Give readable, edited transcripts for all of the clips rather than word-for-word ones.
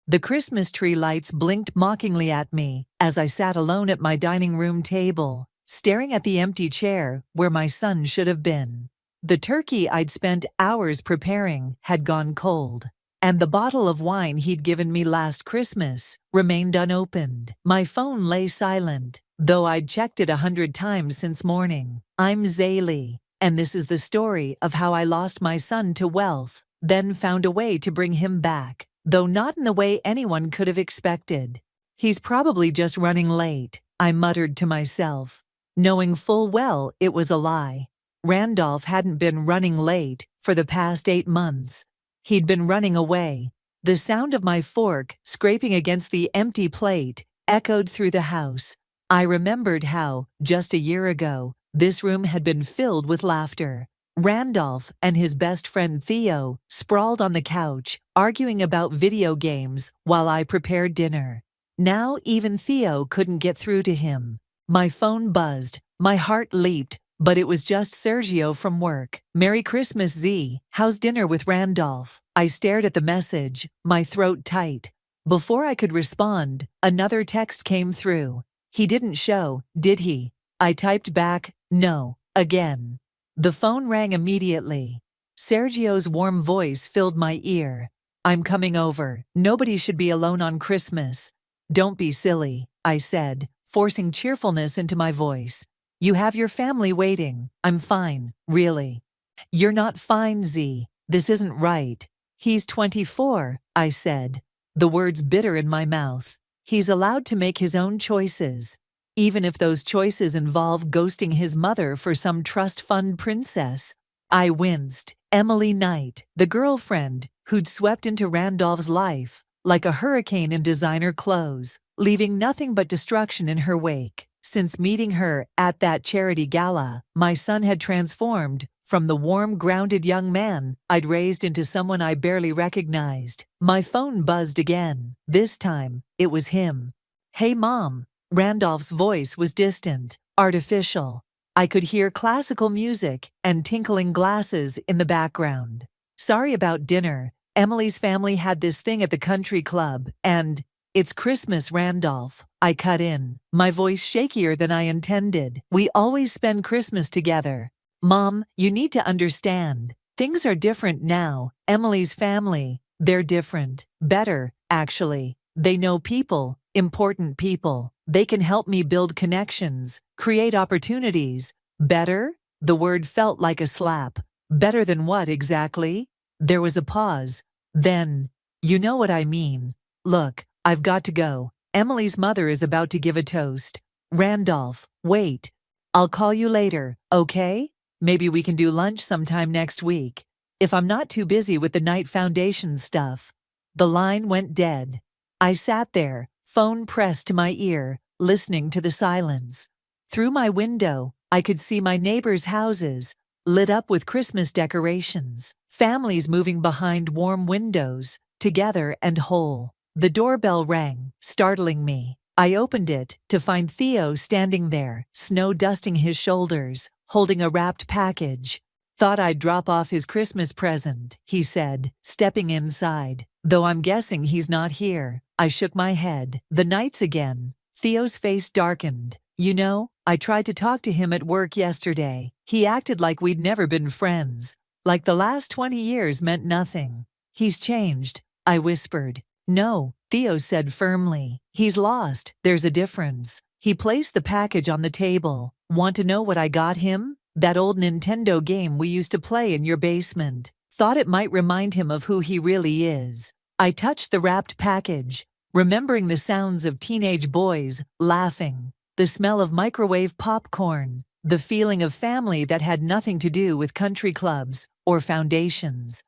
The Christmas tree lights blinked mockingly at me as I sat alone at my dining room table, staring at the empty chair where my son should have been. The turkey I'd spent hours preparing had gone cold, and the bottle of wine he'd given me last Christmas remained unopened. My phone lay silent, though I'd checked it 100 times since morning. I'm Zaylee, and this is the story of how I lost my son to wealth, then found a way to bring him back, though not in the way anyone could have expected. He's probably just running late, I muttered to myself, knowing full well it was a lie. Randolph hadn't been running late for the past 8 months. He'd been running away. The sound of my fork scraping against the empty plate echoed through the house. I remembered how, just a year ago, this room had been filled with laughter. Randolph and his best friend Theo sprawled on the couch, arguing about video games while I prepared dinner. Now even Theo couldn't get through to him. My phone buzzed, my heart leaped, but it was just Sergio from work. "Merry Christmas, Z. How's dinner with Randolph?" I stared at the message, my throat tight. Before I could respond, another text came through. "He didn't show, did he?" I typed back, "No," again. The phone rang immediately. Sergio's warm voice filled my ear. "I'm coming over. Nobody should be alone on Christmas." "Don't be silly," I said, forcing cheerfulness into my voice. "You have your family waiting. I'm fine, really." "You're not fine, Z. This isn't right." "He's 24, I said, the words bitter in my mouth. "He's allowed to make his own choices, even if those choices involve ghosting his mother for some trust fund princess." I winced. Emily Knight, the girlfriend who'd swept into Randolph's life like a hurricane in designer clothes, leaving nothing but destruction in her wake. Since meeting her at that charity gala, my son had transformed from the warm, grounded young man I'd raised into someone I barely recognized. My phone buzzed again. This time, it was him. "Hey, Mom." Randolph's voice was distant, artificial. I could hear classical music and tinkling glasses in the background. "Sorry about dinner. Emily's family had this thing at the country club, and it's Christmas, Randolph." I cut in, my voice shakier than I intended. "We always spend Christmas together. Mom, you need to understand. Things are different now. Emily's family, they're different. Better, actually. They know people, important people. They can help me build connections, create opportunities." "Better?" The word felt like a slap. "Better than what exactly?" There was a pause. Then, "You know what I mean. Look, I've got to go. Emily's mother is about to give a toast." "Randolph, wait. I'll call you later, okay? Maybe we can do lunch sometime next week, if I'm not too busy with the Knight Foundation stuff." The line went dead. I sat there, phone pressed to my ear, listening to the silence. Through my window, I could see my neighbors' houses, lit up with Christmas decorations, families moving behind warm windows, together and whole. The doorbell rang, startling me. I opened it to find Theo standing there, snow dusting his shoulders, holding a wrapped package. "Thought I'd drop off his Christmas present," he said, stepping inside. "Though I'm guessing he's not here." I shook my head. "The Knights again." Theo's face darkened. "You know, I tried to talk to him at work yesterday. He acted like we'd never been friends, like the last 20 years meant nothing." "He's changed," I whispered. "No," Theo said firmly. "He's lost. There's a difference." He placed the package on the table. "Want to know what I got him? That old Nintendo game we used to play in your basement. Thought it might remind him of who he really is." I touched the wrapped package, remembering the sounds of teenage boys laughing, the smell of microwave popcorn, the feeling of family that had nothing to do with country clubs or foundations.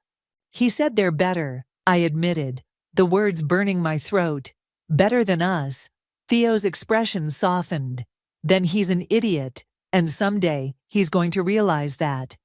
"He said they're better," I admitted, the words burning my throat. "Better than us." Theo's expression softened. "Then he's an idiot, and someday he's going to realize that."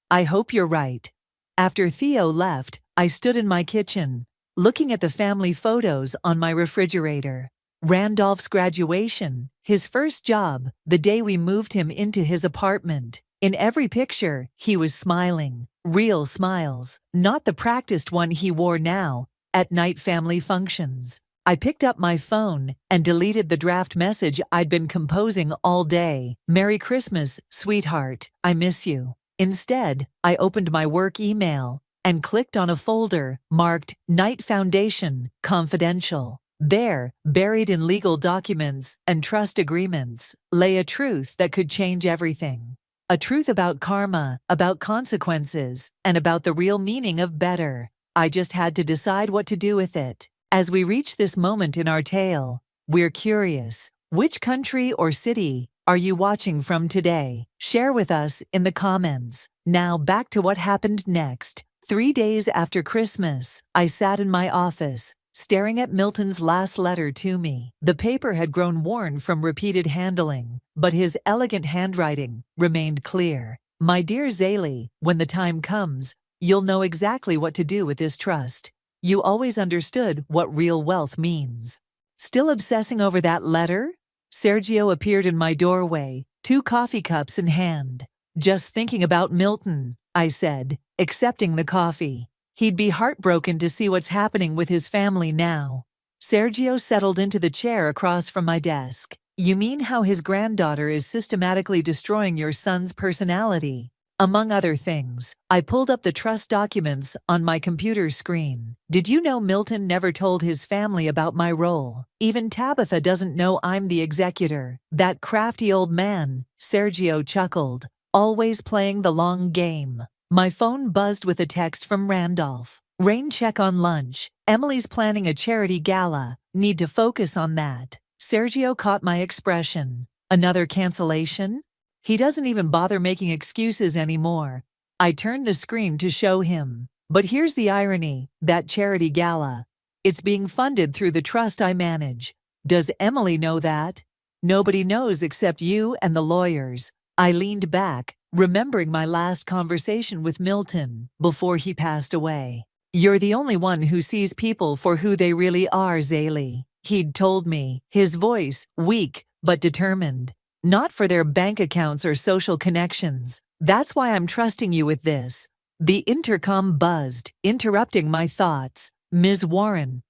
"I hope you're right." After Theo left, I stood in my kitchen, looking at the family photos on my refrigerator. Randolph's graduation, his first job, the day we moved him into his apartment. In every picture, he was smiling. Real smiles, not the practiced one he wore now, At night family functions. I picked up my phone and deleted the draft message I'd been composing all day. Merry Christmas, sweetheart, I miss you. Instead, I opened my work email and clicked on a folder marked Night Foundation, Confidential. There, buried in legal documents and trust agreements, lay a truth that could change everything. A truth about karma, about consequences, and about the real meaning of better. I just had to decide what to do with it. As we reach this moment in our tale, we're curious. Which country or city are you watching from today? Share with us in the comments. Now back to what happened next. 3 days after Christmas, I sat in my office, staring at Milton's last letter to me. The paper had grown worn from repeated handling, but his elegant handwriting remained clear. My dear Zaylee, when the time comes, you'll know exactly what to do with this trust. You always understood what real wealth means. Still obsessing over that letter? Sergio appeared in my doorway, 2 coffee cups in hand. Just thinking about Milton, I said, accepting the coffee. He'd be heartbroken to see what's happening with his family now. Sergio settled into the chair across from my desk. You mean how his granddaughter is systematically destroying your son's personality? Among other things, I pulled up the trust documents on my computer screen. Did you know Milton never told his family about my role? Even Tabitha doesn't know I'm the executor. That crafty old man, Sergio chuckled, always playing the long game. My phone buzzed with a text from Randolph. Rain check on lunch. Emily's planning a charity gala. Need to focus on that. Sergio caught my expression. Another cancellation? He doesn't even bother making excuses anymore. I turned the screen to show him. But here's the irony, that charity gala. It's being funded through the trust I manage. Does Emily know that? Nobody knows except you and the lawyers. I leaned back, remembering my last conversation with Milton before he passed away. You're the only one who sees people for who they really are, Zaylee, he'd told me, his voice weak but determined. Not for their bank accounts or social connections. That's why I'm trusting you with this. The intercom buzzed, interrupting my thoughts. Ms. Warren,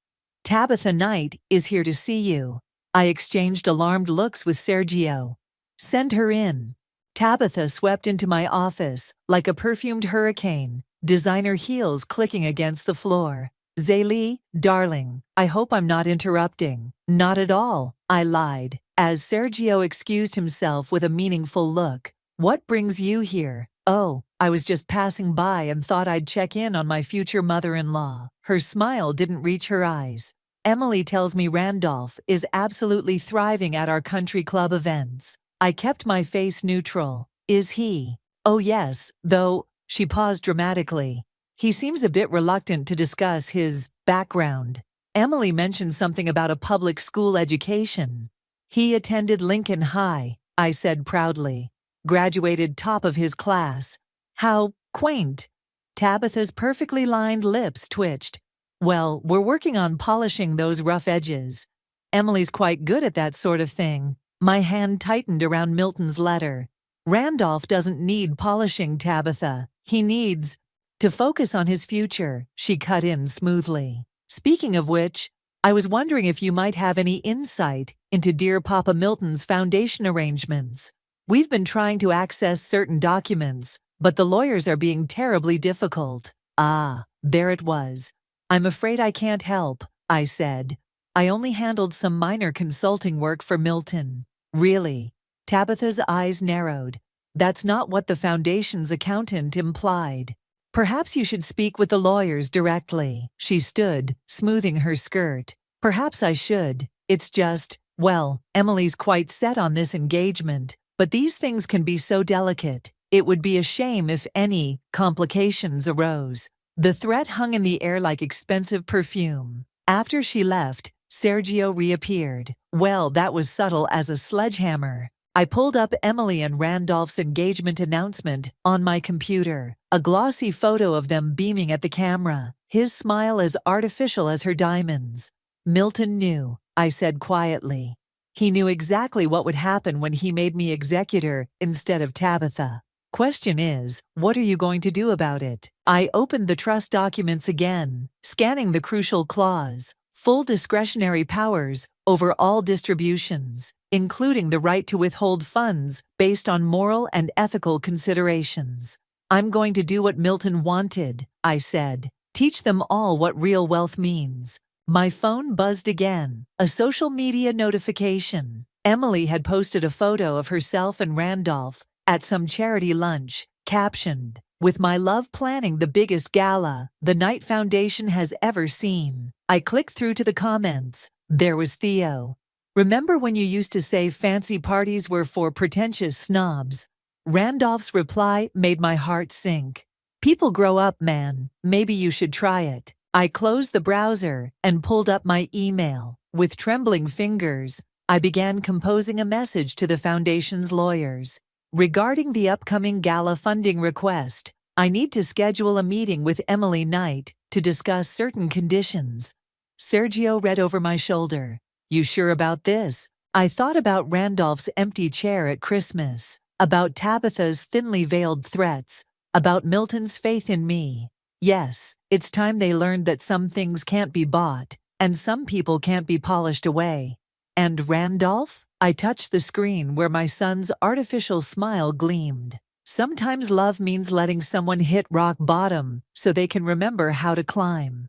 Tabitha Knight is here to see you. I exchanged alarmed looks with Sergio. Send her in. Tabitha swept into my office like a perfumed hurricane, designer heels clicking against the floor. Zaylee, darling, I hope I'm not interrupting. Not at all, I lied, as Sergio excused himself with a meaningful look. What brings you here? Oh, I was just passing by and thought I'd check in on my future mother-in-law. Her smile didn't reach her eyes. Emily tells me Randolph is absolutely thriving at our country club events. I kept my face neutral. Is he? Oh yes, though, she paused dramatically. He seems a bit reluctant to discuss his background. Emily mentioned something about a public school education. He attended Lincoln High, I said proudly. Graduated top of his class. How quaint. Tabitha's perfectly lined lips twitched. Well, we're working on polishing those rough edges. Emily's quite good at that sort of thing. My hand tightened around Milton's letter. Randolph doesn't need polishing, Tabitha. He needs to focus on his future, she cut in smoothly. Speaking of which, I was wondering if you might have any insight into dear Papa Milton's foundation arrangements. We've been trying to access certain documents, but the lawyers are being terribly difficult. Ah, there it was. I'm afraid I can't help, I said. I only handled some minor consulting work for Milton. Really? Tabitha's eyes narrowed. That's not what the foundation's accountant implied. Perhaps you should speak with the lawyers directly. She stood, smoothing her skirt. Perhaps I should. It's just, well, Emily's quite set on this engagement, but these things can be so delicate. It would be a shame if any complications arose. The threat hung in the air like expensive perfume. After she left, Sergio reappeared. Well, that was subtle as a sledgehammer. I pulled up Emily and Randolph's engagement announcement on my computer, a glossy photo of them beaming at the camera, his smile as artificial as her diamonds. Milton knew, I said quietly. He knew exactly what would happen when he made me executor instead of Tabitha. Question is, what are you going to do about it? I opened the trust documents again, scanning the crucial clause. Full discretionary powers over all distributions, including the right to withhold funds based on moral and ethical considerations. I'm going to do what Milton wanted, I said. Teach them all what real wealth means. My phone buzzed again, a social media notification. Emily had posted a photo of herself and Randolph at some charity lunch, captioned, "With my love planning the biggest gala the Knight Foundation has ever seen." I clicked through to the comments. There was Theo. "Remember when you used to say fancy parties were for pretentious snobs?" Randolph's reply made my heart sink. "People grow up, man. Maybe you should try it." I closed the browser and pulled up my email. With trembling fingers, I began composing a message to the foundation's lawyers. Regarding the upcoming gala funding request, I need to schedule a meeting with Emily Knight to discuss certain conditions. Sergio read over my shoulder. "You sure about this?" I thought about Randolph's empty chair at Christmas, about Tabitha's thinly veiled threats, about Milton's faith in me. Yes, it's time they learned that some things can't be bought, and some people can't be polished away. And Randolph? I touched the screen where my son's artificial smile gleamed. Sometimes love means letting someone hit rock bottom so they can remember how to climb.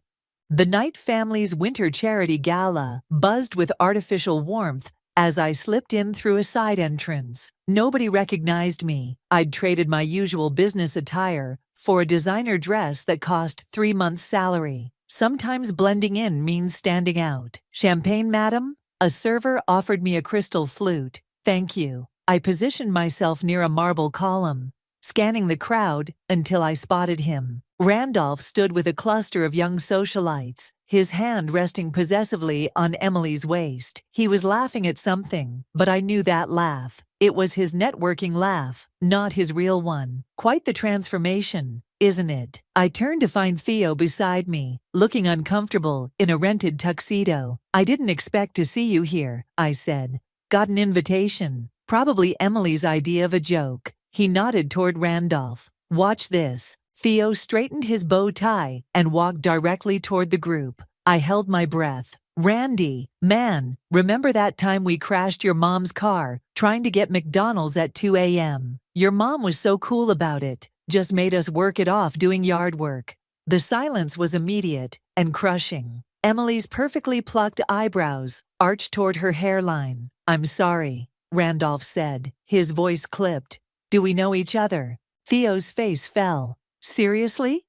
The Knight family's winter charity gala buzzed with artificial warmth as I slipped in through a side entrance. Nobody recognized me. I'd traded my usual business attire for a designer dress that cost 3 months' salary. Sometimes blending in means standing out. "Champagne, madam?" A server offered me a crystal flute. "Thank you." I positioned myself near a marble column, scanning the crowd until I spotted him. Randolph stood with a cluster of young socialites, his hand resting possessively on Emily's waist. He was laughing at something, but I knew that laugh. It was his networking laugh, not his real one. Quite the transformation, isn't it? I turned to find Theo beside me, looking uncomfortable in a rented tuxedo. "I didn't expect to see you here," I said. "Got an invitation. Probably Emily's idea of a joke." He nodded toward Randolph. "Watch this." Theo straightened his bow tie and walked directly toward the group. I held my breath. "Randy, man, remember that time we crashed your mom's car trying to get McDonald's at 2 a.m.? Your mom was so cool about it, just made us work it off doing yard work." The silence was immediate and crushing. Emily's perfectly plucked eyebrows arched toward her hairline. "I'm sorry," Randolph said, his voice clipped. "Do we know each other?" Theo's face fell. "Seriously?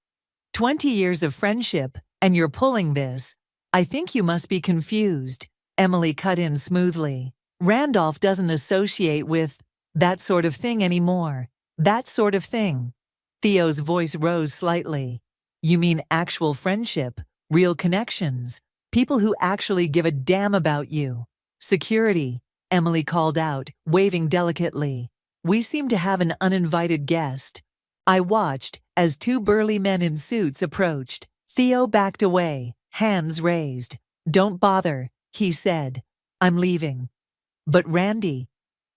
20 years of friendship, and you're pulling this? I think you must be confused." Emily cut in smoothly. "Randolph doesn't associate with that sort of thing anymore." "That sort of thing?" Theo's voice rose slightly. "You mean actual friendship, real connections, people who actually give a damn about you." "Security," Emily called out, waving delicately. "We seem to have an uninvited guest." I watched as 2 burly men in suits approached. Theo backed away, hands raised. "Don't bother," he said. "I'm leaving." "But Randy,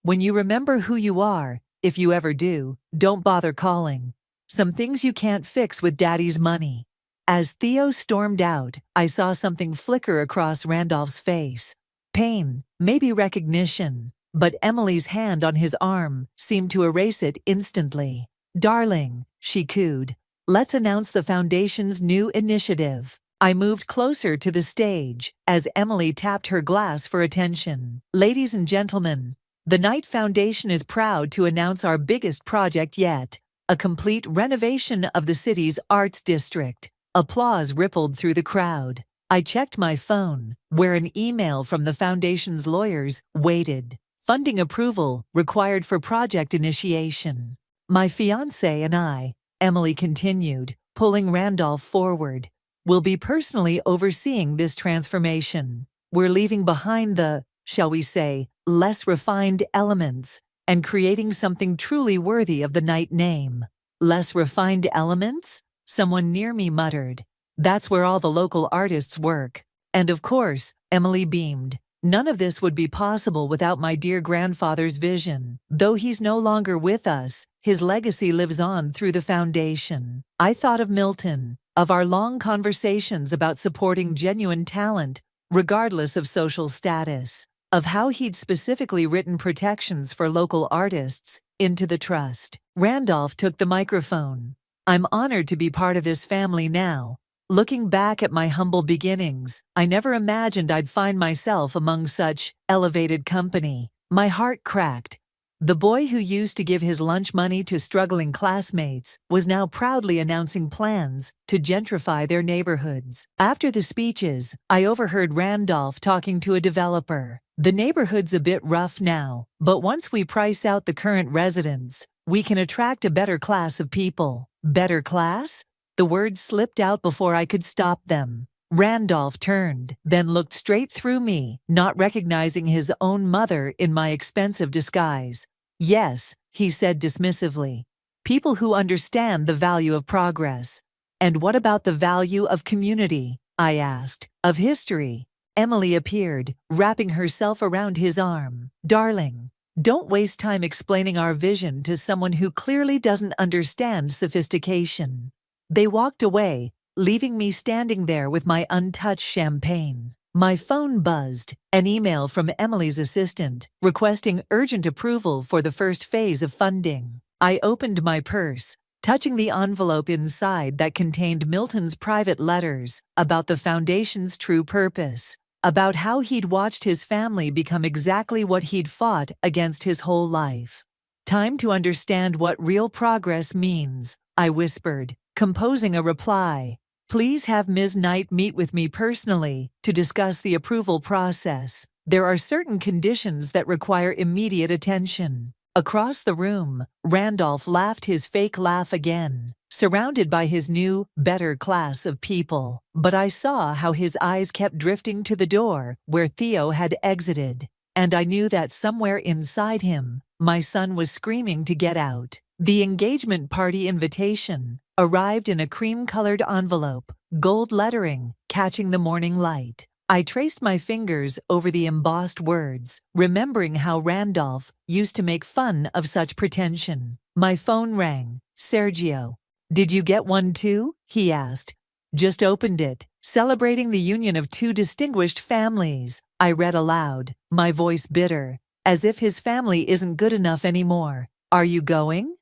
when you remember who you are, if you ever do, don't bother calling. Some things you can't fix with Daddy's money." As Theo stormed out, I saw something flicker across Randolph's face. Pain, maybe recognition, but Emily's hand on his arm seemed to erase it instantly. "Darling," she cooed, "let's announce the Foundation's new initiative." I moved closer to the stage as Emily tapped her glass for attention. "Ladies and gentlemen, the Knight Foundation is proud to announce our biggest project yet, a complete renovation of the city's arts district." Applause rippled through the crowd. I checked my phone, where an email from the Foundation's lawyers waited. "Funding approval required for project initiation. My fiancé and I," Emily continued, pulling Randolph forward, "will be personally overseeing this transformation. We're leaving behind the, shall we say, less refined elements and creating something truly worthy of the Knight name." "Less refined elements?" someone near me muttered. "That's where all the local artists work." "And of course," Emily beamed, None of this would be possible without my dear grandfather's vision. Though he's no longer with us, his legacy lives on through the foundation. I thought of Milton, of our long conversations about supporting genuine talent, regardless of social status, of how he'd specifically written protections for local artists into the trust. Randolph took the microphone. I'm honored to be part of this family now. Looking back at my humble beginnings, I never imagined I'd find myself among such elevated company. My heart cracked. The boy who used to give his lunch money to struggling classmates was now proudly announcing plans to gentrify their neighborhoods. After the speeches, I overheard Randolph talking to a developer. The neighborhood's a bit rough now, but once we price out the current residents, we can attract a better class of people. Better class? The words slipped out before I could stop them. Randolph turned, then looked straight through me, not recognizing his own mother in my expensive disguise. Yes, he said dismissively. People who understand the value of progress. And what about the value of community? I asked. Of history. Emily appeared, wrapping herself around his arm. Darling, don't waste time explaining our vision to someone who clearly doesn't understand sophistication. They walked away, leaving me standing there with my untouched champagne. My phone buzzed, an email from Emily's assistant, requesting urgent approval for the first phase of funding. I opened my purse, touching the envelope inside that contained Milton's private letters about the foundation's true purpose, about how he'd watched his family become exactly what he'd fought against his whole life. Time to understand what real progress means, I whispered, composing a reply. Please have Ms. Knight meet with me personally to discuss the approval process. There are certain conditions that require immediate attention. Across the room, Randolph laughed his fake laugh again, surrounded by his new, better class of people. But I saw how his eyes kept drifting to the door where Theo had exited, and I knew that somewhere inside him, my son was screaming to get out. The engagement party invitation arrived in a cream-colored envelope, gold lettering catching the morning light. I traced my fingers over the embossed words, remembering how Randolph used to make fun of such pretension. My phone rang. Sergio. Did you get one too? He asked. Just opened it. Celebrating the union of two distinguished families, I read aloud, my voice bitter, as if his family isn't good enough anymore. Are you going?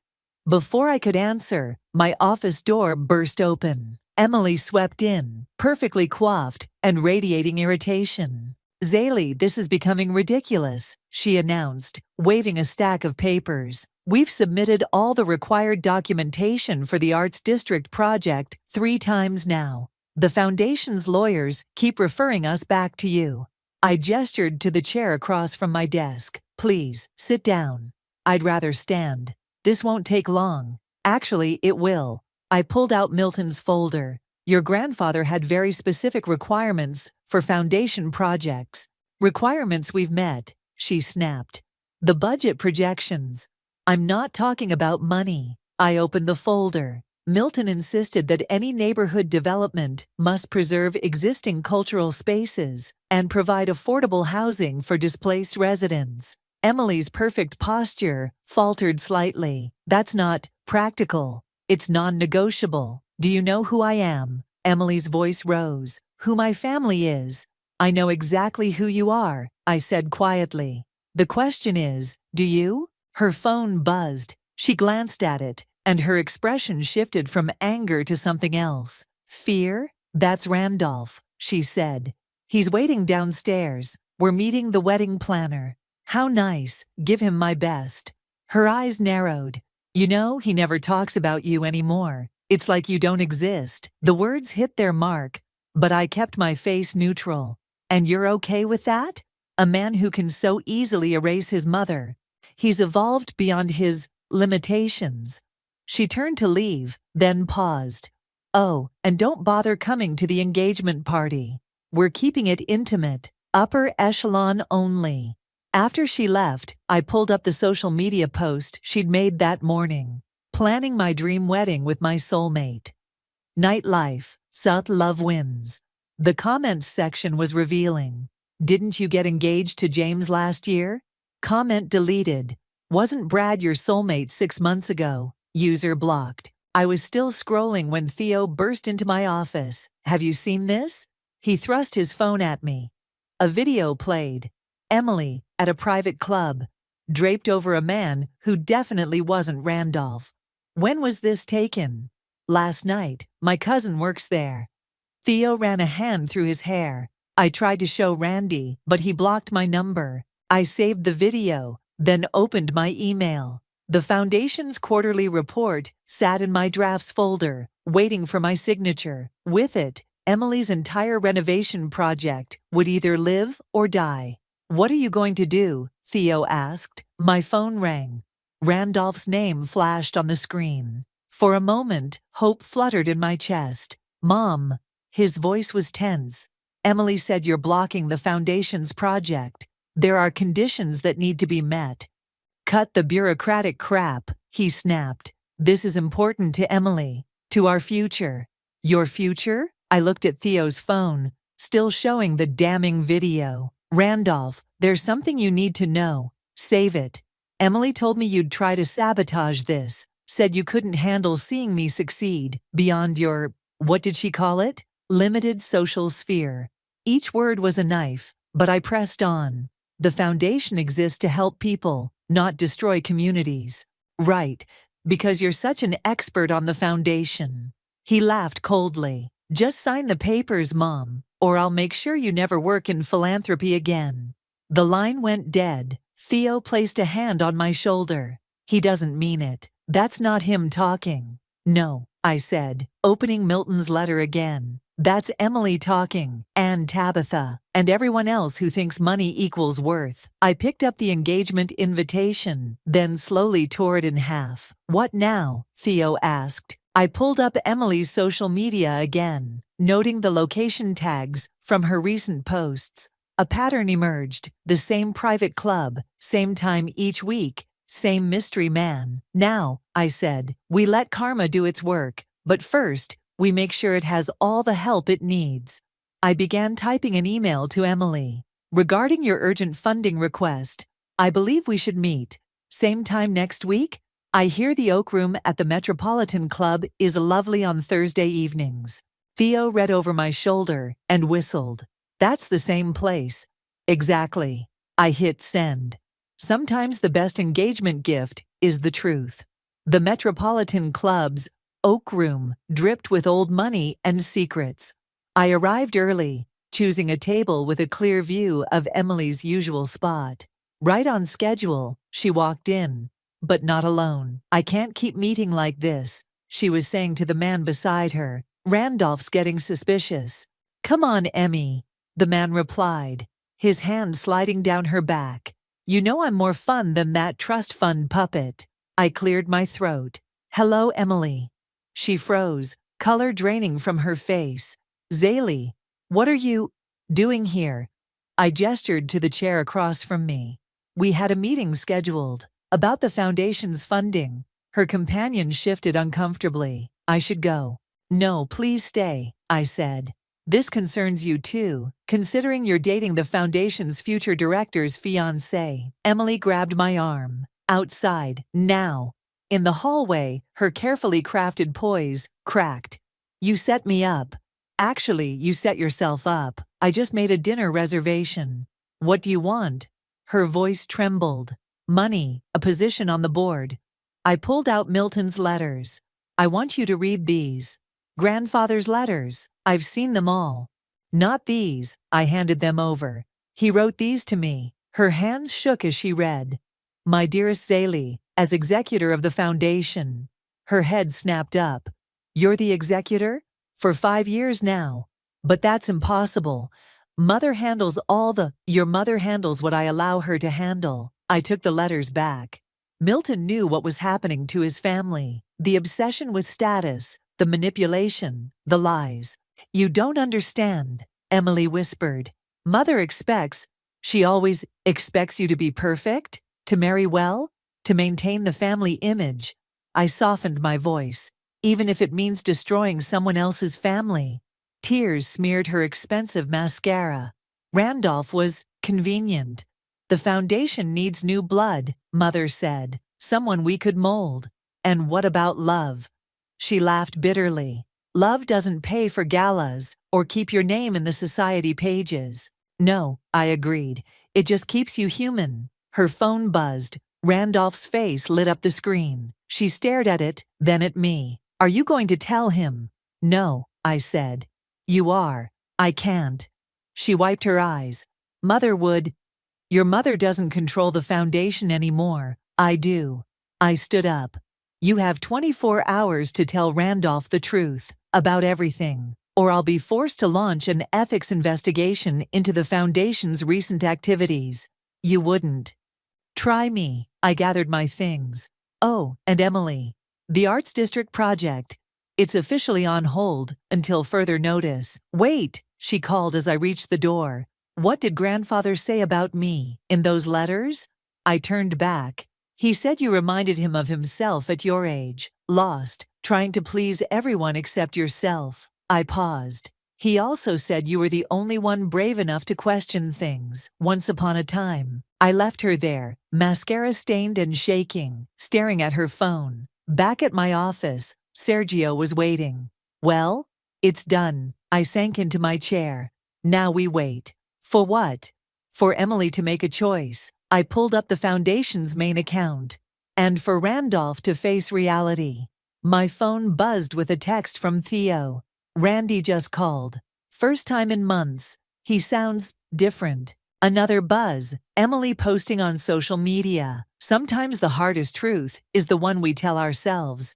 Before I could answer, my office door burst open. Emily swept in, perfectly coiffed and radiating irritation. Zaylee, this is becoming ridiculous, she announced, waving a stack of papers. We've submitted all the required documentation for the Arts District project 3 times now. The Foundation's lawyers keep referring us back to you. I gestured to the chair across from my desk. Please, sit down. I'd rather stand. This won't take long. Actually, it will. I pulled out Milton's folder. Your grandfather had very specific requirements for foundation projects. Requirements we've met, she snapped. The budget projections. I'm not talking about money. I opened the folder. Milton insisted that any neighborhood development must preserve existing cultural spaces and provide affordable housing for displaced residents. Emily's perfect posture faltered slightly. That's not practical. It's non-negotiable. Do you know who I am? Emily's voice rose. Who my family is? I know exactly who you are, I said quietly. The question is, do you? Her phone buzzed. She glanced at it, and her expression shifted from anger to something else. Fear? That's Randolph, she said. He's waiting downstairs. We're meeting the wedding planner. How nice. Give him my best. Her eyes narrowed. You know, he never talks about you anymore. It's like you don't exist. The words hit their mark, but I kept my face neutral. And you're okay with that? A man who can so easily erase his mother. He's evolved beyond his limitations. She turned to leave, then paused. Oh, and don't bother coming to the engagement party. We're keeping it intimate, upper echelon only. After she left, I pulled up the social media post she'd made that morning. Planning my dream wedding with my soulmate. Nightlife, South Love wins. The comments section was revealing. Didn't you get engaged to James last year? Comment deleted. Wasn't Brad your soulmate 6 months ago? User blocked. I was still scrolling when Theo burst into my office. Have you seen this? He thrust his phone at me. A video played. Emily, at a private club, draped over a man who definitely wasn't Randolph. When was this taken? Last night. My cousin works there. Theo ran a hand through his hair. I tried to show Randy, but he blocked my number. I saved the video, then opened my email. The foundation's quarterly report sat in my drafts folder, waiting for my signature. With it, Emily's entire renovation project would either live or die. What are you going to do? Theo asked. My phone rang. Randolph's name flashed on the screen. For a moment, hope fluttered in my chest. Mom. His voice was tense. Emily said you're blocking the foundation's project. There are conditions that need to be met. Cut the bureaucratic crap, he snapped. This is important to Emily, to our future. Your future? I looked at Theo's phone, still showing the damning video. Randolph, there's something you need to know. Save it. Emily told me you'd try to sabotage this, said you couldn't handle seeing me succeed beyond your, what did she call it? Limited social sphere. Each word was a knife, but I pressed on. The foundation exists to help people, not destroy communities. Right, because you're such an expert on the foundation. He laughed coldly. Just sign the papers, Mom, or I'll make sure you never work in philanthropy again. The line went dead. Theo placed a hand on my shoulder. He doesn't mean it. That's not him talking. No, I said, opening Milton's letter again. That's Emily talking, and Tabitha, and everyone else who thinks money equals worth. I picked up the engagement invitation, then slowly tore it in half. What now? Theo asked. I pulled up Emily's social media again, noting the location tags from her recent posts. A pattern emerged, the same private club, same time each week, same mystery man. Now, I said, we let karma do its work, but first, we make sure it has all the help it needs. I began typing an email to Emily. Regarding your urgent funding request, I believe we should meet. Same time next week? I hear the Oak Room at the Metropolitan Club is lovely on Thursday evenings. Theo read over my shoulder and whistled. That's the same place. Exactly. I hit send. Sometimes the best engagement gift is the truth. The Metropolitan Club's Oak Room dripped with old money and secrets. I arrived early, choosing a table with a clear view of Emily's usual spot. Right on schedule, she walked in, but not alone. I can't keep meeting like this, she was saying to the man beside her. Randolph's getting suspicious. Come on, Emmy, the man replied, his hand sliding down her back. You know I'm more fun than that trust fund puppet. I cleared my throat. Hello, Emily. She froze, color draining from her face. Zaylee, what are you doing here? I gestured to the chair across from me. We had a meeting scheduled about the foundation's funding. Her companion shifted uncomfortably. I should go. No, please stay, I said. This concerns you too, considering you're dating the foundation's future director's fiancé. Emily grabbed my arm. Outside, now. In the hallway, her carefully crafted poise cracked. You set me up. Actually, you set yourself up. I just made a dinner reservation. What do you want? Her voice trembled. Money, a position on the board. I pulled out Milton's letters. I want you to read these. Grandfather's letters. I've seen them all. Not these. I handed them over. He wrote these to me. Her hands shook as she read. My dearest Zaylee, as executor of the foundation. Her head snapped up. You're the executor? For 5 years now. But that's impossible. Your mother handles what I allow her to handle. I took the letters back. Milton knew what was happening to his family. The obsession with status, the manipulation, the lies. You don't understand, Emily whispered. Mother she always expects you to be perfect, to marry well, to maintain the family image. I softened my voice, even if it means destroying someone else's family. Tears smeared her expensive mascara. Randolph was convenient. The foundation needs new blood, Mother said. Someone we could mold. And what about love? She laughed bitterly. Love doesn't pay for galas or keep your name in the society pages. No, I agreed. It just keeps you human. Her phone buzzed. Randolph's face lit up the screen. She stared at it, then at me. Are you going to tell him? No, I said. You are. I can't. She wiped her eyes. Mother would. Your mother doesn't control the foundation anymore. I do. I stood up. You have 24 hours to tell Randolph the truth about everything, or I'll be forced to launch an ethics investigation into the foundation's recent activities. You wouldn't. Try me. I gathered my things. Oh, and Emily. The Arts District project. It's officially on hold until further notice. Wait, she called as I reached the door. What did grandfather say about me in those letters? I turned back. He said you reminded him of himself at your age, lost, trying to please everyone except yourself. I paused. He also said you were the only one brave enough to question things, once upon a time. I left her there, mascara stained and shaking, staring at her phone. Back at my office, Sergio was waiting. Well, it's done. I sank into my chair. Now we wait. For what? For Emily to make a choice. I pulled up the foundation's main account. And for Randolph to face reality. My phone buzzed with a text from Theo. Randy just called. First time in months. He sounds different. Another buzz. Emily posting on social media. Sometimes the hardest truth is the one we tell ourselves.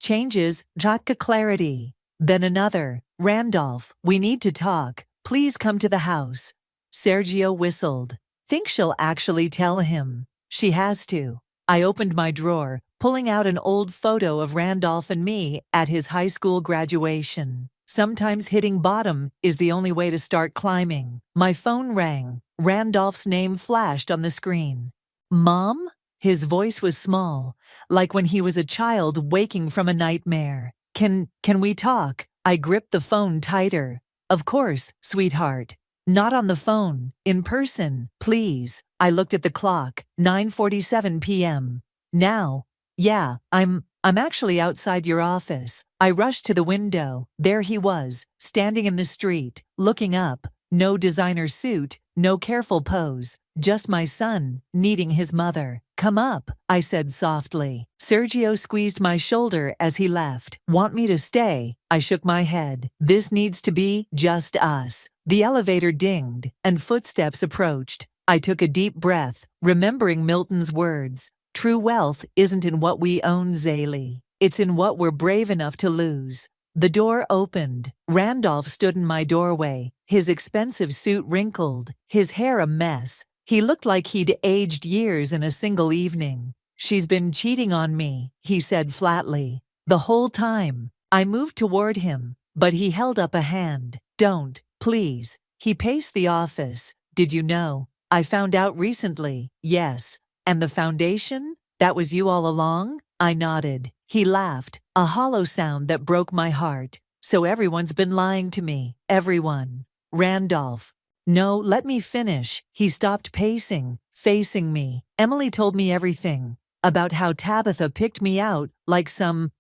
Changes, Jacques clarity. Then another. Randolph, we need to talk. Please come to the house. Sergio whistled. Think she'll actually tell him. She has to. I opened my drawer, pulling out an old photo of Randolph and me at his high school graduation. Sometimes hitting bottom is the only way to start climbing. My phone rang. Randolph's name flashed on the screen. Mom? His voice was small, like when he was a child waking from a nightmare. Can we talk? I gripped the phone tighter. Of course, sweetheart. Not on the phone. In person, please. I looked at the clock. 9:47 p.m. Now. Yeah, I'm actually outside your office. I rushed to the window. There he was, standing in the street, looking up. No designer suit, no careful pose. Just my son, needing his mother. Come up, I said softly. Sergio squeezed my shoulder as he left. Want me to stay? I shook my head. This needs to be just us. The elevator dinged, and footsteps approached. I took a deep breath, remembering Milton's words. True wealth isn't in what we own, Zaylee. It's in what we're brave enough to lose. The door opened. Randolph stood in my doorway, his expensive suit wrinkled, his hair a mess. He looked like he'd aged years in a single evening. She's been cheating on me, he said flatly. The whole time. I moved toward him, but he held up a hand. Don't, please. He paced the office. Did you know? I found out recently. Yes. And the foundation? That was you all along? I nodded. He laughed, a hollow sound that broke my heart. So everyone's been lying to me. Everyone. Randolph. No, let me finish. He stopped pacing, facing me. Emily told me everything. About how Tabitha picked me out like some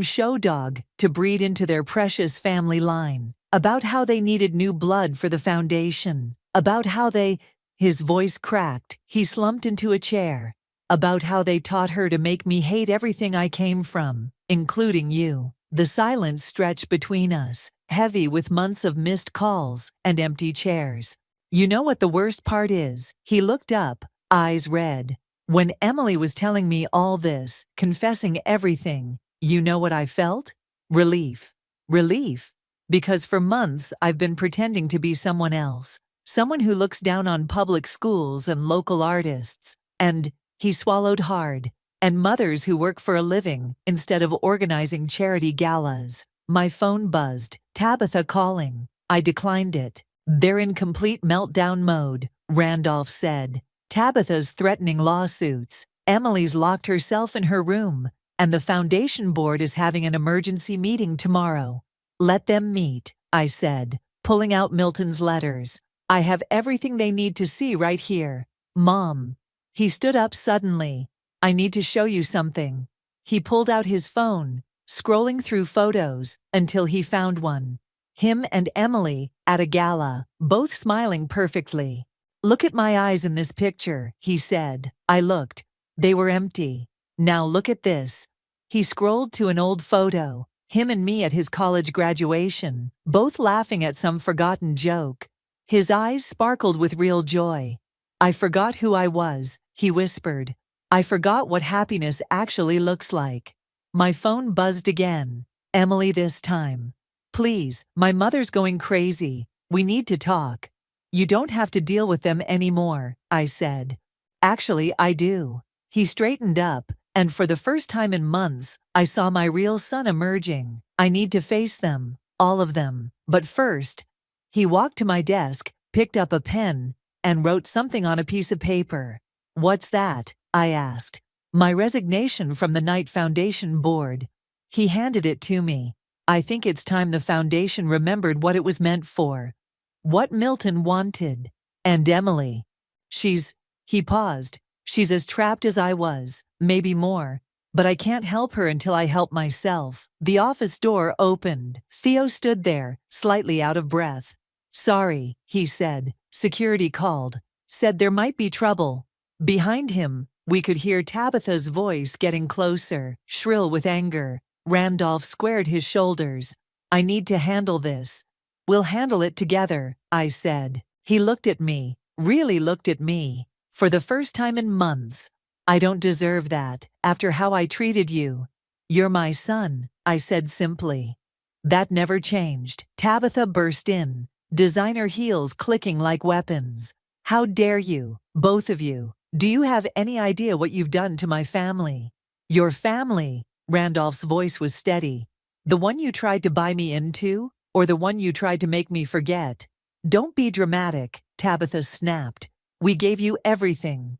show dog to breed into their precious family line. About how they needed new blood for the foundation. About how they... His voice cracked. He slumped into a chair. About how they taught her to make me hate everything I came from, including you. The silence stretched between us, heavy with months of missed calls and empty chairs. You know what the worst part is? He looked up, eyes red. When Emily was telling me all this, confessing everything, you know what I felt? Relief. Relief. Because for months I've been pretending to be someone else. Someone who looks down on public schools and local artists. And he swallowed hard. And mothers who work for a living instead of organizing charity galas. My phone buzzed. Tabitha calling. I declined it. They're in complete meltdown mode, Randolph said. Tabitha's threatening lawsuits. Emily's locked herself in her room. And the foundation board is having an emergency meeting tomorrow. Let them meet, I said, pulling out Milton's letters. I have everything they need to see right here. Mom. He stood up suddenly. I need to show you something. He pulled out his phone, scrolling through photos until he found one. Him and Emily at a gala, both smiling perfectly. Look at my eyes in this picture, he said. I looked. They were empty. Now look at this. He scrolled to an old photo, him and me at his college graduation, both laughing at some forgotten joke. His eyes sparkled with real joy. I forgot who I was, he whispered. I forgot what happiness actually looks like. My phone buzzed again. Emily this time. Please, my mother's going crazy. We need to talk. You don't have to deal with them anymore, I said. Actually, I do. He straightened up, and for the first time in months, I saw my real son emerging. I need to face them, all of them. But first, he walked to my desk, picked up a pen, and wrote something on a piece of paper. What's that? I asked. My resignation from the Knight Foundation board. He handed it to me. I think it's time the foundation remembered what it was meant for. What Milton wanted. And Emily. He paused. She's as trapped as I was, maybe more. But I can't help her until I help myself. The office door opened. Theo stood there, slightly out of breath. Sorry, he said. Security called. Said there might be trouble. Behind him, we could hear Tabitha's voice getting closer, shrill with anger. Randolph squared his shoulders. I need to handle this. We'll handle it together, I said. He looked at me, really looked at me. For the first time in months. I don't deserve that, after how I treated you. You're my son, I said simply. That never changed. Tabitha burst in, designer heels clicking like weapons. How dare you, both of you? Do you have any idea what you've done to my family? Your family, Randolph's voice was steady. The one you tried to buy me into, or the one you tried to make me forget? Don't be dramatic, Tabitha snapped. We gave you everything.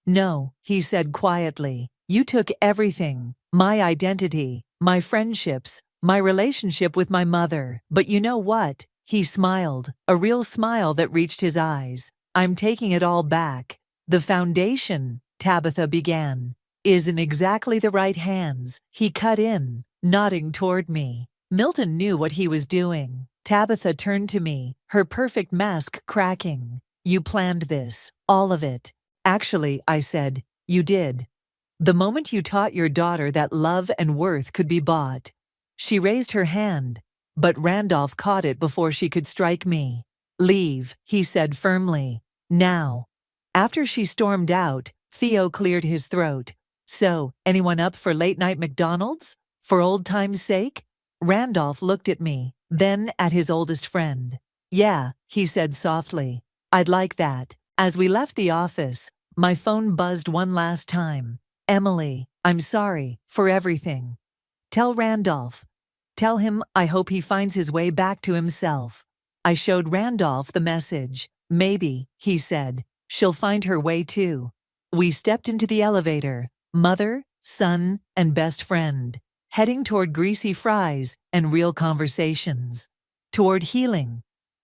No, he said quietly. You took everything. My identity, my friendships, my relationship with my mother. But you know what? He smiled, a real smile that reached his eyes. I'm taking it all back. The foundation, Tabitha began, is in exactly the right hands. He cut in, nodding toward me. Milton knew what he was doing. Tabitha turned to me, her perfect mask cracking. You planned this, all of it. Actually, I said, you did. The moment you taught your daughter that love and worth could be bought. She raised her hand, but Randolph caught it before she could strike me. Leave, he said firmly. Now. After she stormed out, Theo cleared his throat. So, anyone up for late-night McDonald's? For old time's sake? Randolph looked at me, then at his oldest friend. Yeah, he said softly. I'd like that. As we left the office, my phone buzzed one last time. Emily, I'm sorry for everything. Tell Randolph. Tell him I hope he finds his way back to himself. I showed Randolph the message. Maybe, he said, she'll find her way too. We stepped into the elevator, mother, son, and best friend, heading toward greasy fries and real conversations. Toward healing.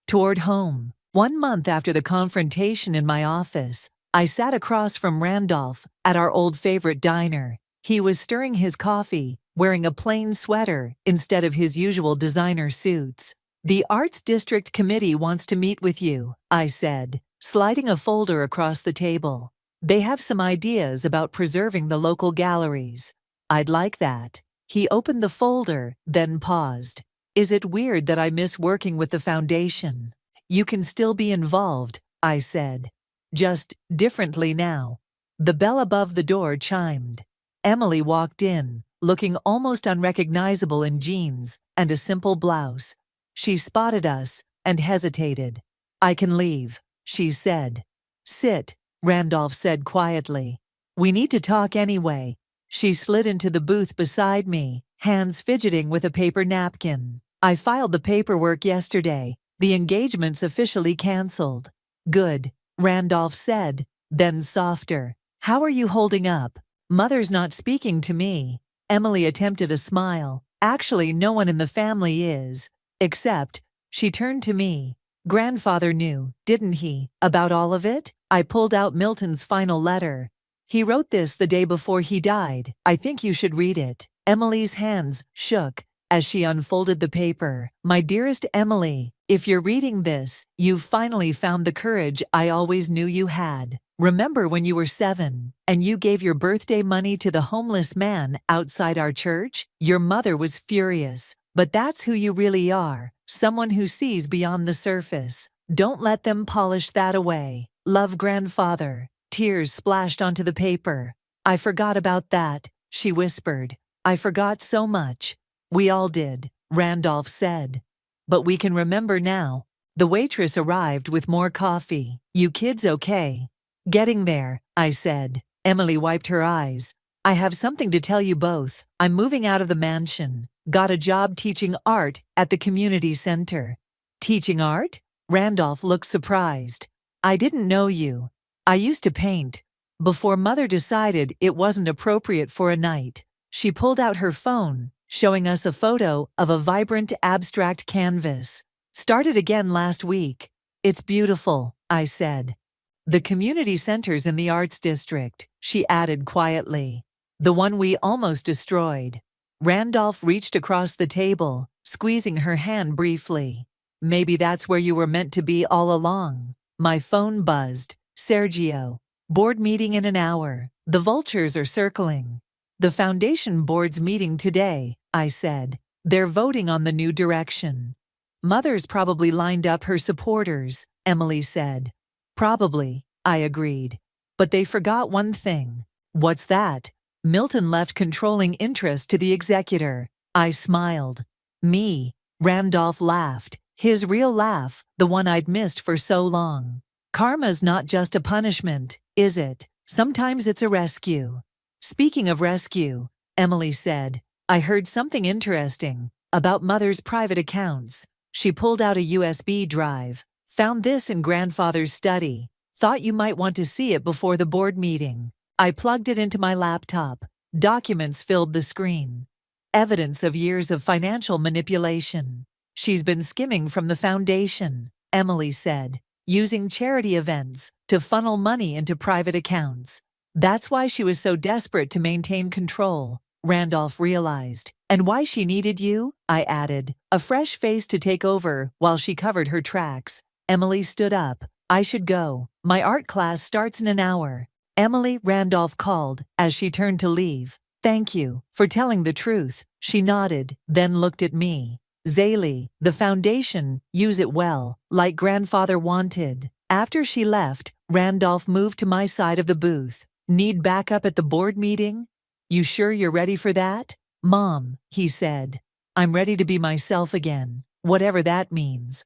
Toward home. 1 month after the confrontation in my office, I sat across from Randolph at our old favorite diner. He was stirring his coffee, wearing a plain sweater instead of his usual designer suits. The Arts District Committee wants to meet with you, I said, sliding a folder across the table. They have some ideas about preserving the local galleries. I'd like that. He opened the folder, then paused. Is it weird that I miss working with the foundation? You can still be involved, I said. Just differently now. The bell above the door chimed. Emily walked in, looking almost unrecognizable in jeans and a simple blouse. She spotted us and hesitated. I can leave, she said. Sit, Randolph said quietly. We need to talk anyway. She slid into the booth beside me, hands fidgeting with a paper napkin. I filed the paperwork yesterday. The engagement's officially canceled. Good, Randolph said, then softer. How are you holding up? Mother's not speaking to me. Emily attempted a smile. Actually, no one in the family is. Except, she turned to me. Grandfather knew, didn't he, about all of it? I pulled out Milton's final letter. He wrote this the day before he died. I think you should read it. Emily's hands shook as she unfolded the paper. My dearest Emily, if you're reading this, you've finally found the courage I always knew you had. Remember when you were 7 and you gave your birthday money to the homeless man outside our church? Your mother was furious, but that's who you really are, someone who sees beyond the surface. Don't let them polish that away. Love, Grandfather. Tears splashed onto the paper. I forgot about that, she whispered. I forgot so much. We all did, Randolph said. But we can remember now. The waitress arrived with more coffee. You kids okay? Getting there, I said. Emily wiped her eyes. I have something to tell you both. I'm moving out of the mansion. Got a job teaching art at the community center. Teaching art? Randolph looked surprised. I didn't know you. I used to paint. Before Mother decided it wasn't appropriate for a night, she pulled out her phone, showing us a photo of a vibrant abstract canvas. Started again last week. It's beautiful, I said. The community center's in the arts district, she added quietly. The one we almost destroyed. Randolph reached across the table, squeezing her hand briefly. Maybe that's where you were meant to be all along. My phone buzzed. Sergio. Board meeting in an hour. The vultures are circling. The foundation board's meeting today, I said. They're voting on the new direction. Mother's probably lined up her supporters, Emily said. Probably, I agreed. But they forgot one thing. What's that? Milton left controlling interest to the executor. I smiled. Me. Randolph laughed. His real laugh, the one I'd missed for so long. Karma's not just a punishment, is it? Sometimes it's a rescue. Speaking of rescue, Emily said, I heard something interesting about Mother's private accounts. She pulled out a USB drive. Found this in Grandfather's study. Thought you might want to see it before the board meeting. I plugged it into my laptop. Documents filled the screen. Evidence of years of financial manipulation. She's been skimming from the foundation, Emily said, using charity events to funnel money into private accounts. That's why she was so desperate to maintain control, Randolph realized. And why she needed you, I added, a fresh face to take over while she covered her tracks. Emily stood up. I should go. My art class starts in an hour. Emily, Randolph called as she turned to leave. Thank you for telling the truth. She nodded, then looked at me. Zaylee, the foundation, use it well, like Grandfather wanted. After she left, Randolph moved to my side of the booth. Need backup at the board meeting? You sure you're ready for that? Mom, he said. I'm ready to be myself again, whatever that means.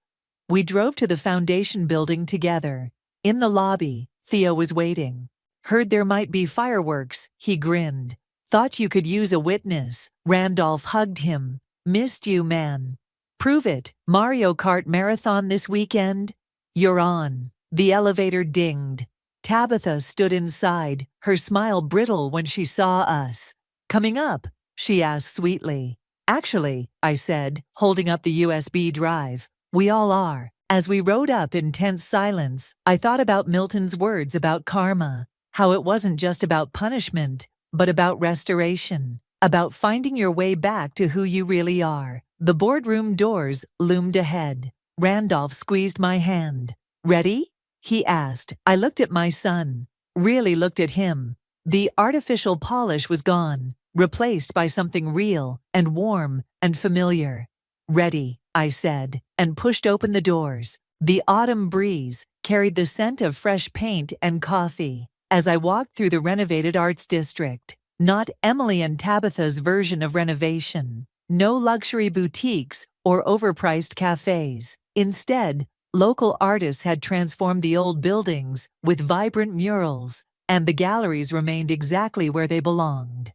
We drove to the foundation building together. In the lobby, Theo was waiting. Heard there might be fireworks, he grinned. Thought you could use a witness. Randolph hugged him. Missed you, man. Prove it. Mario Kart marathon this weekend? You're on. The elevator dinged. Tabitha stood inside, her smile brittle when she saw us. Coming up? She asked sweetly. Actually, I said, holding up the USB drive. We all are. As we rode up in tense silence, I thought about Milton's words about karma, how it wasn't just about punishment, but about restoration, about finding your way back to who you really are. The boardroom doors loomed ahead. Randolph squeezed my hand. Ready? He asked. I looked at my son, really looked at him. The artificial polish was gone, replaced by something real and warm and familiar. Ready, I said, and pushed open the doors. The autumn breeze carried the scent of fresh paint and coffee as I walked through the renovated arts district. Not Emily and Tabitha's version of renovation. No luxury boutiques or overpriced cafes. Instead, local artists had transformed the old buildings with vibrant murals, and the galleries remained exactly where they belonged.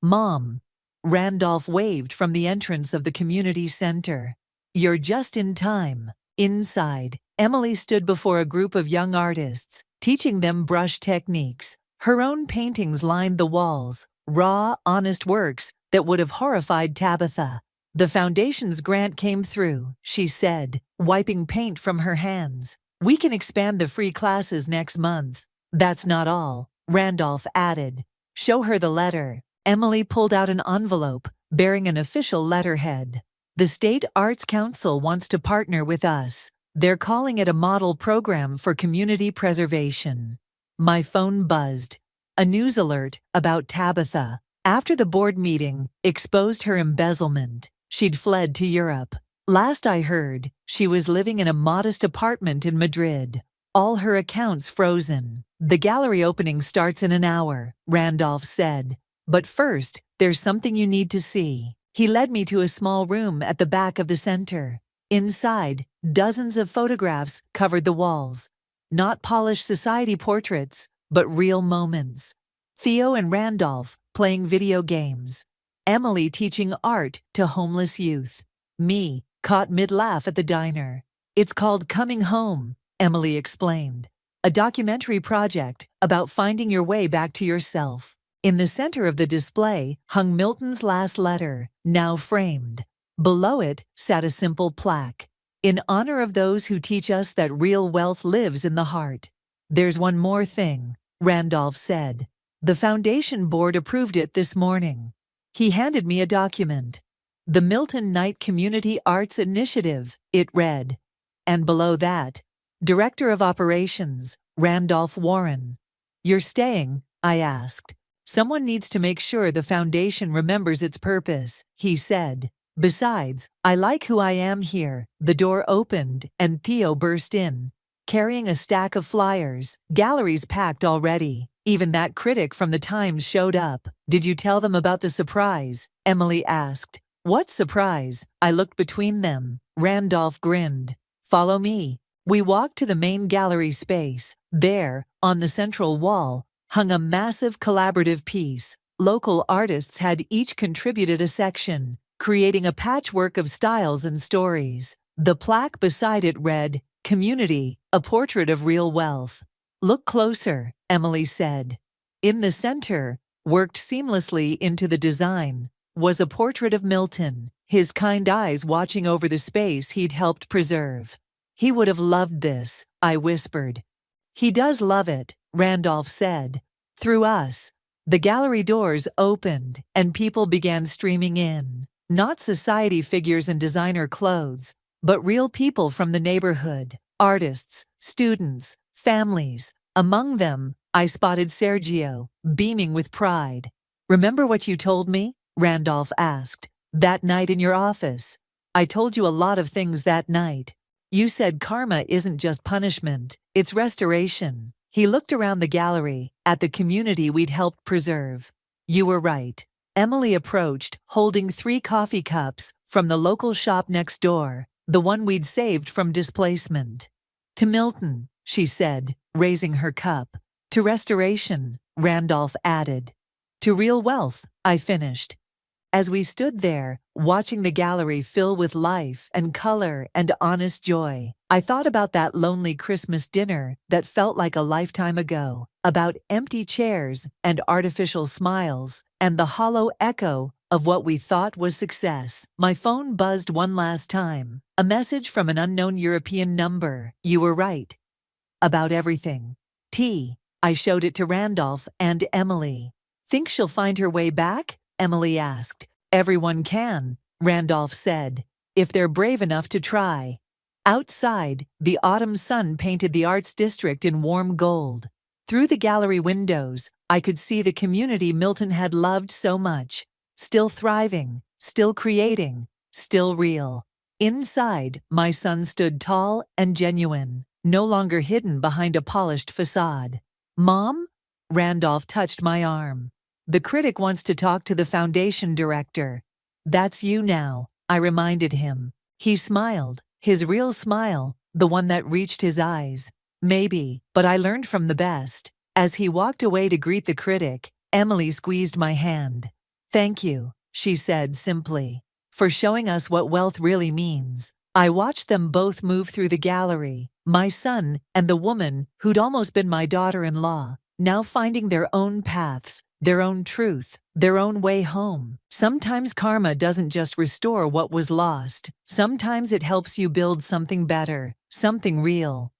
Mom, Randolph waved from the entrance of the community center. You're just in time. Inside, Emily stood before a group of young artists, teaching them brush techniques. Her own paintings lined the walls, raw, honest works that would have horrified Tabitha. The foundation's grant came through, she said. wiping paint from her hands. We can expand the free classes next month. That's not all, Randolph added. Show her the letter. Emily pulled out an envelope bearing an official letterhead. The State Arts Council wants to partner with us. They're calling it a model program for community preservation. My phone buzzed. A news alert about Tabitha. After the board meeting exposed her embezzlement, she'd fled to Europe. Last I heard, she was living in a modest apartment in Madrid. All her accounts frozen. The gallery opening starts in an hour, Randolph said. But first, there's something you need to see. He led me to a small room at the back of the center. Inside, dozens of photographs covered the walls. Not polished society portraits, but real moments. Theo and Randolph playing video games. Emily teaching art to homeless youth. Me, caught mid-laugh at the diner. It's called Coming Home, Emily explained. A documentary project about finding your way back to yourself. In the center of the display hung Milton's last letter, now framed. Below it sat a simple plaque. In honor of those who teach us that real wealth lives in the heart. There's one more thing, Randolph said. The foundation board approved it this morning. He handed me a document. The Milton Knight Community Arts Initiative, it read. And below that, Director of Operations, Randolph Warren. You're staying? I asked. Someone needs to make sure the foundation remembers its purpose, he said. Besides, I like who I am here. The door opened, and Theo burst in, carrying a stack of flyers. Galleries packed already. Even that critic from the Times showed up. Did you tell them about the surprise? Emily asked. What surprise? I looked between them. Randolph grinned. Follow me. We walked to the main gallery space. There, on the central wall, hung a massive collaborative piece. Local artists had each contributed a section, creating a patchwork of styles and stories. The plaque beside it read, Community, a portrait of real wealth. Look closer, Emily said. In the center, worked seamlessly into the design, was a portrait of Milton, his kind eyes watching over the space he'd helped preserve. He would have loved this, I whispered. He does love it, Randolph said. Through us. The gallery doors opened, and people began streaming in. Not society figures in designer clothes, but real people from the neighborhood. Artists, students, families. Among them, I spotted Sergio, beaming with pride. Remember what you told me? Randolph asked. That night in your office. I told you a lot of things that night. You said karma isn't just punishment, it's restoration. He looked around the gallery, at the community we'd helped preserve. You were right. Emily approached, holding 3 coffee cups from the local shop next door, the one we'd saved from displacement. To Milton, she said, raising her cup. To restoration, Randolph added. To real wealth, I finished. As we stood there, watching the gallery fill with life and color and honest joy, I thought about that lonely Christmas dinner that felt like a lifetime ago, about empty chairs and artificial smiles, and the hollow echo of what we thought was success. My phone buzzed one last time, a message from an unknown European number. You were right. About everything. I showed it to Randolph and Emily. Think she'll find her way back? Emily asked. Everyone can, Randolph said, if they're brave enough to try. Outside, the autumn sun painted the arts district in warm gold. Through the gallery windows, I could see the community Milton had loved so much. Still thriving, still creating, still real. Inside, my son stood tall and genuine, no longer hidden behind a polished facade. Mom? Randolph touched my arm. The critic wants to talk to the foundation director. That's you now, I reminded him. He smiled, his real smile, the one that reached his eyes. Maybe, but I learned from the best. As he walked away to greet the critic, Emily squeezed my hand. Thank you, she said simply, for showing us what wealth really means. I watched them both move through the gallery, my son and the woman who'd almost been my daughter-in-law. now finding their own paths, their own truth, their own way home. Sometimes karma doesn't just restore what was lost. Sometimes it helps you build something better, something real.